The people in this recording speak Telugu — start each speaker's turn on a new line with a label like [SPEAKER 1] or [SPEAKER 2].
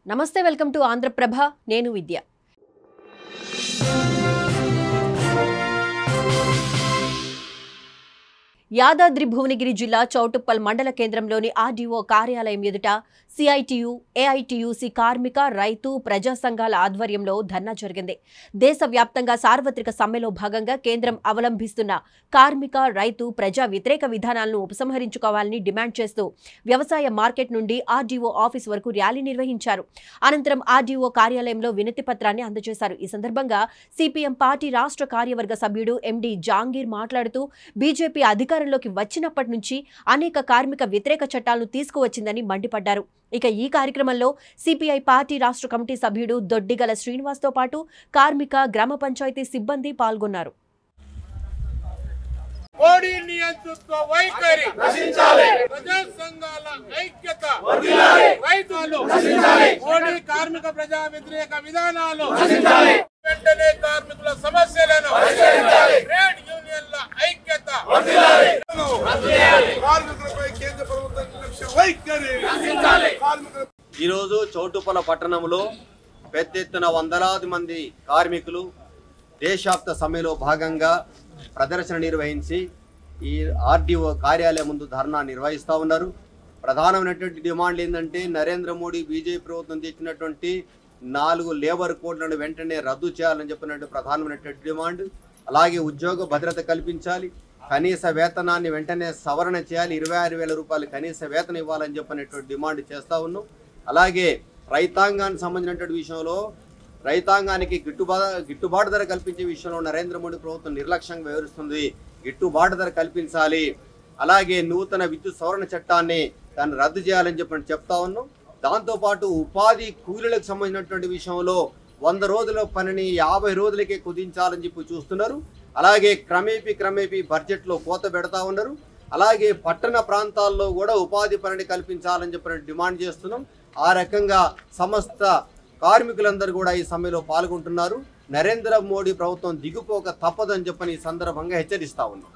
[SPEAKER 1] నమస్తే, వెల్కమ్ టు ఆంధ్రప్రభ. నేను విద్య. యాదాద్రి భువనగిరి జిల్లా చౌటుప్పల్ మండల కేంద్రంలోని ఆర్డీఓ కార్యాలయం ఎదుట సిఐటియు, ఏఐటియుసి కార్మిక, రైతు, ప్రజా సంఘాల ఆధ్వర్యంలో ధర్నా జరిగింది. దేశవ్యాప్తంగా సార్వత్రిక సమ్మెలో భాగంగా కేంద్రం అవలంబిస్తున్న కార్మిక, రైతు, ప్రజా వ్యతిరేక విధానాలను ఉపసంహరించుకోవాలని డిమాండ్ చేస్తూ వ్యవసాయ మార్కెట్ నుండి ఆర్డీఓ ఆఫీస్ వరకు ర్యాలీ నిర్వహించారు. అనంతరం ఆర్డీఓ కార్యాలయంలో వినతి పత్రాన్ని అందజేశారు. ఈ సందర్భంగా సిపిఎం పార్టీ రాష్ట్ర కార్యవర్గ సభ్యుడు ఎండి జాంగీర్ మాట్లాడుతూ బీజేపీ అధికారంలోకి వచ్చినప్పటి నుంచి అనేక కార్మిక వ్యతిరేక చట్టాలను తీసుకువచ్చిందని మండిపడ్డారు. ఇక ఈ కార్యక్రమంలో సిపిఐ పార్టీ రాష్ట్ర కమిటీ సభ్యుడు దొడ్డిగల శ్రీనివాస్తో పాటు కార్మిక, గ్రామ పంచాయతీ సిబ్బంది పాల్గొన్నారు.
[SPEAKER 2] మోడీ నియంతృత్వ వైఖరి నశించాలి, ప్రజా సంఘాల ఐక్యత వర్ధిల్లాలి, రైతులు నశించాలి, మోడీ కార్మిక ప్రజా వ్యతిరేక విధానాలు నశించాలి, వెంటనే కార్మికుల సమస్యలను పరిష్కరించాలి, ట్రేడ్ యూనియన్ల ఐక్యత వర్ధిల్లాలి, కార్మికులపై కేంద్ర ప్రభుత్వ నిర్లక్ష్య వైఖరి నశించాలి.
[SPEAKER 3] ఈ రోజు చౌటుప్పల పట్టణంలో పెద్ద ఎత్తున వందలాది మంది కార్మికులు దేశవ్యాప్త సమ్మెలో భాగంగా ప్రదర్శన నిర్వహించి ఈ ఆర్డీఓ కార్యాలయం ముందు ధర్నా నిర్వహిస్తూ ఉన్నారు. ప్రధానమైనటువంటి డిమాండ్లు ఏంటంటే నరేంద్ర మోడీ బీజేపీ ప్రభుత్వం తెచ్చినటువంటి 4 లేబర్ కోడ్లను వెంటనే రద్దు చేయాలని చెప్పినట్టు ప్రధానమైనటువంటి డిమాండ్. అలాగే ఉద్యోగ భద్రత కల్పించాలి, కనీస వేతనాన్ని వెంటనే సవరణ చేయాలి, 26,000 రూపాయలు కనీస వేతనం ఇవ్వాలని చెప్పినటువంటి డిమాండ్ చేస్తూ ఉన్నాం. అలాగే రైతాంగానికి సంబంధించినటువంటి విషయంలో రైతాంగానికి గిట్టుబాటు ధర కల్పించే విషయంలో నరేంద్ర మోడీ ప్రభుత్వం నిర్లక్ష్యంగా వ్యవహరిస్తుంది. గిట్టుబాటు ధర కల్పించాలి. అలాగే నూతన విద్యుత్ సవరణ చట్టాన్ని దాన్ని రద్దు చేయాలని చెప్తా ఉన్నాం. దాంతోపాటు ఉపాధి కూలీలకు సంబంధించినటువంటి విషయంలో 100 రోజుల పనిని 50 రోజులకే కుదించాలని చెప్పి చూస్తున్నారు. అలాగే క్రమేపీ బడ్జెట్లో కోత పెడతా ఉన్నారు. అలాగే పట్టణ ప్రాంతాల్లో కూడా ఉపాధి పనిని కల్పించాలని చెప్పి డిమాండ్ చేస్తున్నాం. ఆ రకంగా సమస్త కార్మికులందరూ కూడా ఈ సమ్మెలో పాల్గొంటున్నారు. నరేంద్ర మోడీ ప్రభుత్వం దిగుపోక తప్పదని చెప్పని ఈ సందర్భంగా హెచ్చరిస్తా ఉన్నాం.